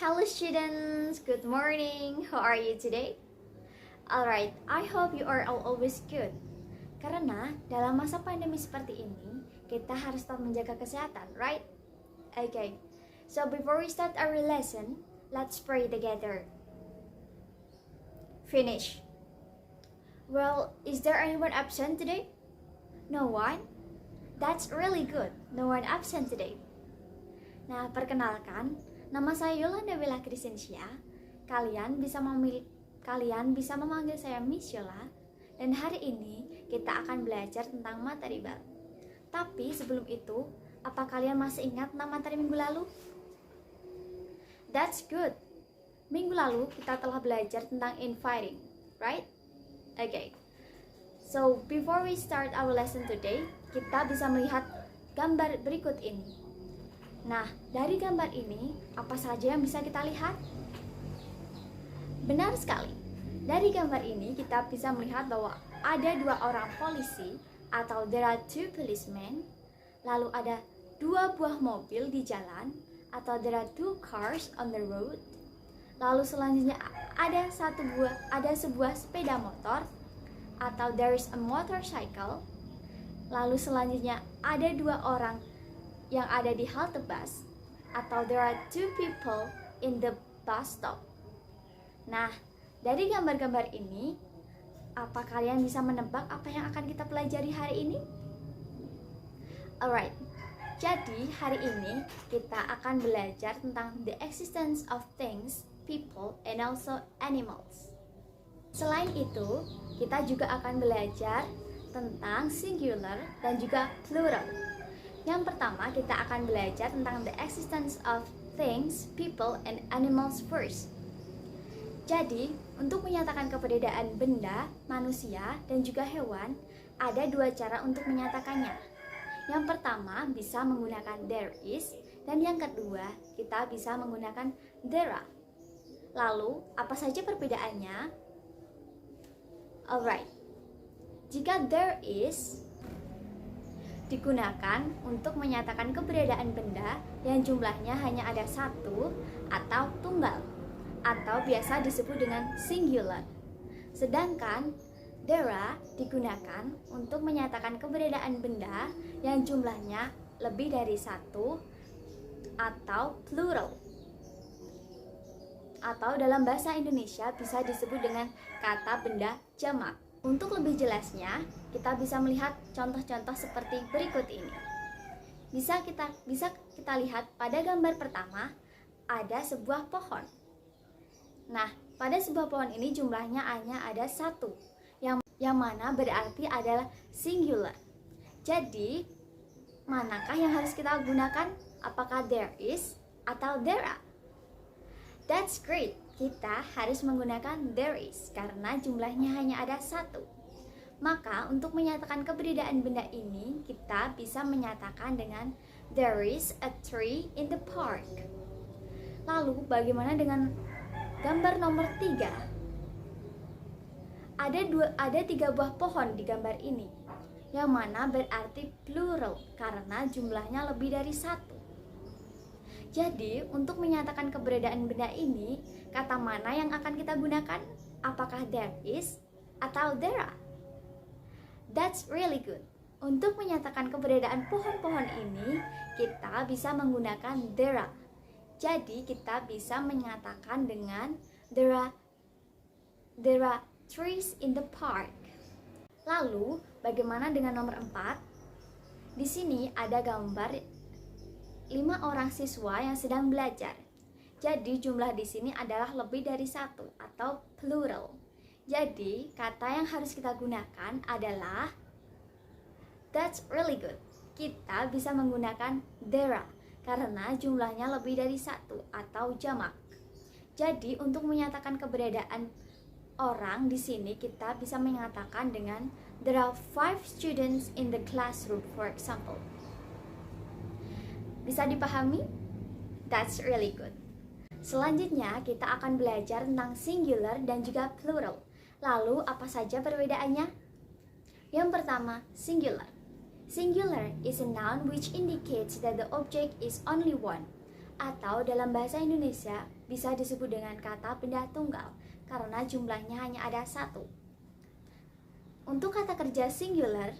Hello students, good morning. How are you today? Alright, I hope you are all always good. Karena dalam masa pandemi seperti ini, kita harus tetap menjaga kesehatan, right? Okay, so before we start our lesson, let's pray together. Finish. Well, is there anyone absent today? No one? That's really good, no one absent today. Nah, perkenalkan, nama saya Yolanda Bella Kristensia. Kalian bisa memanggil saya Miss Yola. Dan hari ini kita akan belajar tentang materi baru. Tapi sebelum itu, apa kalian masih ingat tentang materi minggu lalu? That's good. Minggu lalu kita telah belajar tentang infighting, right? Okay. So, before we start our lesson today, kita bisa melihat gambar berikut ini. Nah, dari gambar ini, apa saja yang bisa kita lihat? Benar sekali. Dari gambar ini, kita bisa melihat bahwa ada dua orang polisi, atau there are two policemen. Lalu ada dua buah mobil di jalan, atau there are two cars on the road. Lalu selanjutnya ada sebuah sepeda motor, atau there is a motorcycle. Lalu selanjutnya ada dua orang yang ada di halte bus, atau there are two people in the bus stop. Nah, dari gambar-gambar ini, apa kalian bisa menebak apa yang akan kita pelajari hari ini? Alright, jadi hari ini kita akan belajar tentang the existence of things, people, and also animals. Selain itu, kita juga akan belajar tentang singular dan juga plural. Yang pertama, kita akan belajar tentang the existence of things, people, and animals first. Jadi, untuk menyatakan keberadaan benda, manusia, dan juga hewan, ada dua cara untuk menyatakannya. Yang pertama, bisa menggunakan there is, dan yang kedua, kita bisa menggunakan there are. Lalu, apa saja perbedaannya? Alright, jika there is digunakan untuk menyatakan keberadaan benda yang jumlahnya hanya ada satu atau tunggal, atau biasa disebut dengan singular. Sedangkan there are digunakan untuk menyatakan keberadaan benda yang jumlahnya lebih dari satu atau plural, atau dalam bahasa Indonesia bisa disebut dengan kata benda jamak. Untuk lebih jelasnya, kita bisa melihat contoh-contoh seperti berikut ini. Bisa kita lihat pada gambar pertama, ada sebuah pohon. Nah, pada sebuah pohon ini jumlahnya hanya ada satu, yang mana berarti adalah singular. Jadi, manakah yang harus kita gunakan? Apakah there is atau there are? That's great. Kita harus menggunakan there is karena jumlahnya hanya ada satu. Maka untuk menyatakan keberadaan benda ini, kita bisa menyatakan dengan there is a tree in the park. Lalu bagaimana dengan gambar nomor 3? Ada tiga buah pohon di gambar ini, yang mana berarti plural karena jumlahnya lebih dari satu. Jadi, untuk menyatakan keberadaan benda ini, kata mana yang akan kita gunakan? Apakah there is atau there are? That's really good. Untuk menyatakan keberadaan pohon-pohon ini, kita bisa menggunakan there are. Jadi, kita bisa menyatakan dengan there are trees in the park. Lalu, bagaimana dengan nomor 4? Di sini ada gambar 5 orang siswa yang sedang belajar. Jadi jumlah di sini adalah lebih dari satu atau plural. Jadi kata yang harus kita gunakan adalah that's really good. Kita bisa menggunakan there are karena jumlahnya lebih dari satu atau jamak. Jadi untuk menyatakan keberadaan orang di sini kita bisa mengatakan dengan there are 5 students in the classroom, for example. Bisa dipahami? That's really good. Selanjutnya kita akan belajar tentang singular dan juga plural. Lalu apa saja perbedaannya? Yang pertama, singular. Singular is a noun which indicates that the object is only one. atau dalam bahasa Indonesia bisa disebut dengan kata benda tunggal karena jumlahnya hanya ada satu. Untuk kata kerja singular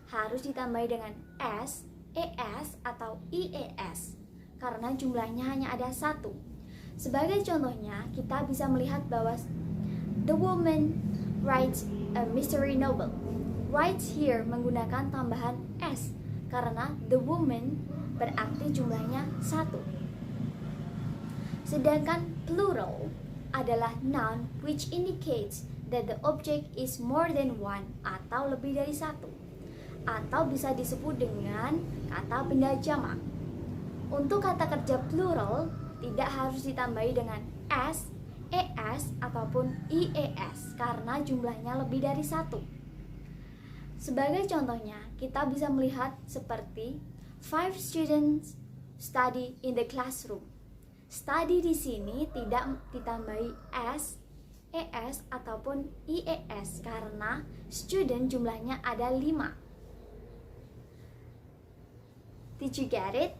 harus ditambahi dengan s, es, atau ies karena jumlahnya hanya ada satu. Sebagai contohnya, kita bisa melihat bahwa the woman writes a mystery novel. Writes here menggunakan tambahan s karena the woman berarti jumlahnya satu. Sedangkan plural adalah noun which indicates that the object is more than one atau lebih dari satu, atau bisa disebut dengan kata benda jamak. Untuk kata kerja plural tidak harus ditambahi dengan s, es, ataupun ies karena jumlahnya lebih dari satu. Sebagai contohnya, kita bisa melihat seperti 5 students study in the classroom. Study di sini tidak ditambahi s, es, ataupun ies karena student jumlahnya ada 5. Did you get it?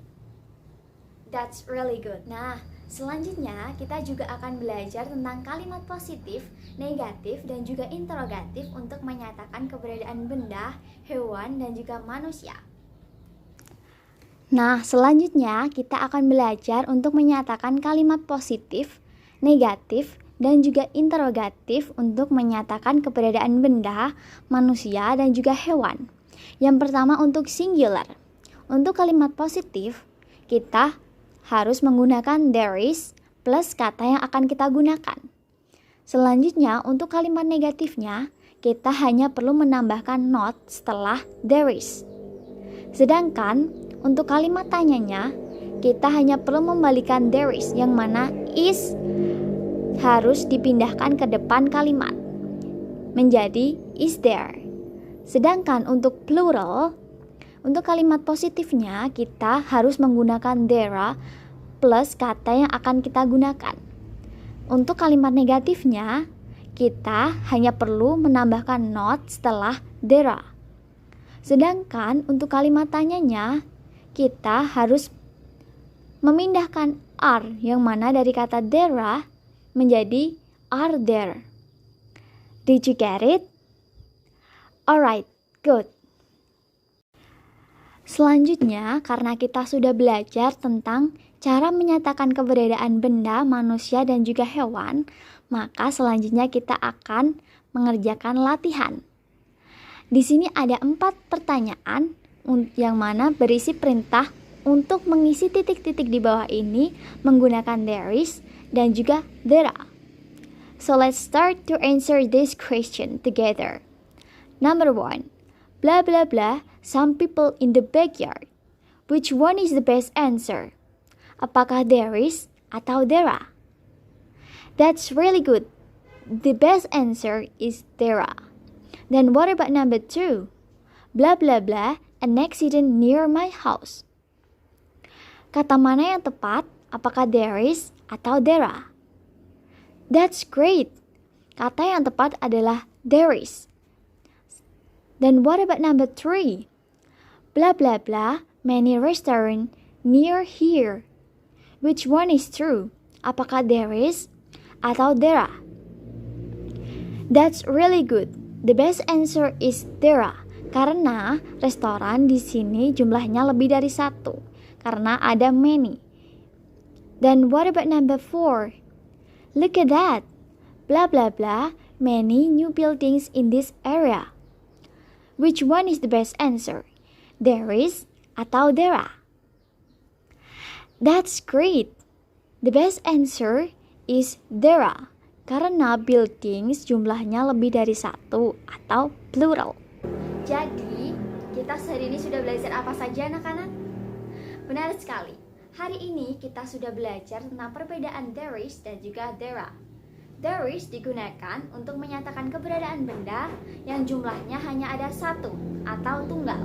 That's really good. Nah, selanjutnya kita juga akan belajar tentang kalimat positif, negatif, dan juga interrogatif untuk menyatakan keberadaan benda, hewan, dan juga manusia. Nah, selanjutnya kita akan belajar untuk menyatakan kalimat positif, negatif, dan juga interrogatif untuk menyatakan keberadaan benda, manusia, dan juga hewan. Yang pertama untuk singular. Untuk kalimat positif, kita harus menggunakan there is plus kata yang akan kita gunakan. Selanjutnya, untuk kalimat negatifnya, kita hanya perlu menambahkan not setelah there is. Sedangkan, untuk kalimat tanyanya, kita hanya perlu membalikan there is, yang mana is harus dipindahkan ke depan kalimat, menjadi is there. Sedangkan untuk plural, untuk kalimat positifnya, kita harus menggunakan there plus kata yang akan kita gunakan. Untuk kalimat negatifnya, kita hanya perlu menambahkan not setelah there. Sedangkan untuk kalimat tanyanya, kita harus memindahkan are, yang mana dari kata there menjadi are there. Did you get it? Alright, good. Selanjutnya, karena kita sudah belajar tentang cara menyatakan keberadaan benda, manusia, dan juga hewan, maka selanjutnya kita akan mengerjakan latihan. Di sini ada 4 pertanyaan yang mana berisi perintah untuk mengisi titik-titik di bawah ini menggunakan there is dan juga there are. So let's start to answer this question together. Number 1. Blah blah blah, some people in the backyard. Which one is the best answer? Apakah there is atau there are? That's really good. The best answer is there are. Then what about number 2? Blah blah blah, an accident near my house. Kata mana yang tepat? Apakah there is atau there are? That's great. Kata yang tepat adalah there is. Then what about number 3? Blah blah blah, many restaurants near here. Which one is true? Apakah there is atau there are? That's really good. The best answer is there are. Karena restoran di sini jumlahnya lebih dari 1. Karena ada many. Then what about number 4? Look at that. Blah blah blah, many new buildings in this area. Which one is the best answer? There is atau there are? That's great. The best answer is there are. Karena buildings jumlahnya lebih dari 1 atau plural. Jadi, kita hari ini sudah belajar apa saja anak-anak? Benar sekali. Hari ini kita sudah belajar tentang perbedaan there is dan juga there are. There is digunakan untuk menyatakan keberadaan benda yang jumlahnya hanya ada 1 atau tunggal.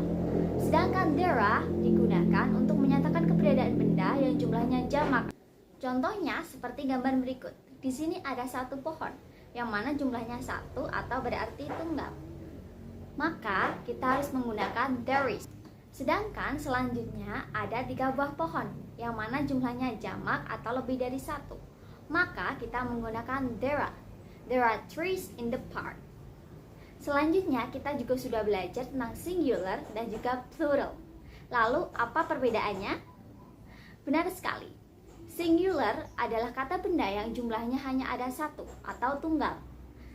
Sedangkan there are digunakan untuk menyatakan keberadaan benda yang jumlahnya jamak. Contohnya seperti gambar berikut. Di sini ada 1 pohon, yang mana jumlahnya 1 atau berarti tunggal. Maka kita harus menggunakan there is. Sedangkan selanjutnya ada 3 buah pohon, yang mana jumlahnya jamak atau lebih dari 1. Maka kita menggunakan there are. There are trees in the park. Selanjutnya kita juga sudah belajar tentang singular dan juga plural. Lalu apa perbedaannya? Benar sekali. Singular adalah kata benda yang jumlahnya hanya ada 1 atau tunggal.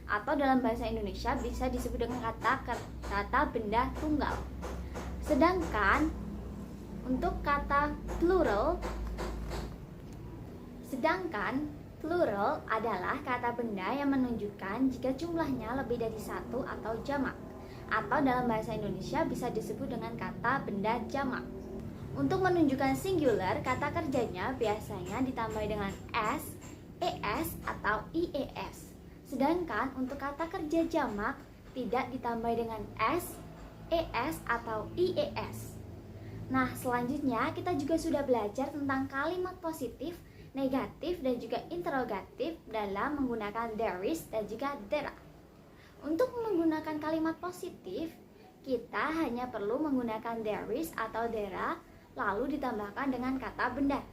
Atau dalam bahasa Indonesia bisa disebut dengan kata benda tunggal. Sedangkan untuk kata plural adalah kata benda yang menunjukkan jika jumlahnya lebih dari 1 atau jamak. Atau dalam bahasa Indonesia bisa disebut dengan kata benda jamak. Untuk menunjukkan singular, kata kerjanya biasanya ditambah dengan s, es, atau ies. Sedangkan untuk kata kerja jamak tidak ditambah dengan s, es, atau ies. Nah, selanjutnya kita juga sudah belajar tentang kalimat positif, negatif, dan juga interrogatif dalam menggunakan there is dan juga there are. Untuk menggunakan kalimat positif, kita hanya perlu menggunakan there is atau there are, lalu ditambahkan dengan kata benda.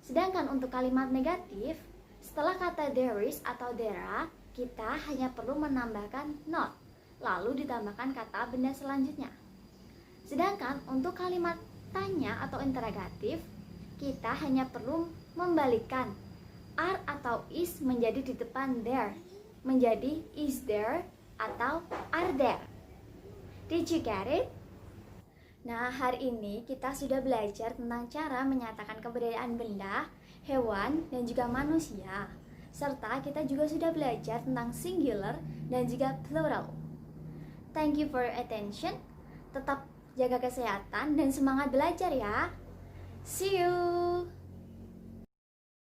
Sedangkan untuk kalimat negatif, setelah kata there is atau there are, kita hanya perlu menambahkan not, lalu ditambahkan kata benda selanjutnya. Sedangkan untuk kalimat tanya atau interrogatif, kita hanya perlu membalikkan are atau is menjadi di depan there, menjadi is there atau are there. Did you get it? Nah, hari ini kita sudah belajar tentang cara menyatakan keberadaan benda, hewan, dan juga manusia. Serta kita juga sudah belajar tentang singular dan juga plural. Thank you for your attention. Tetap jaga kesehatan dan semangat belajar ya. See you.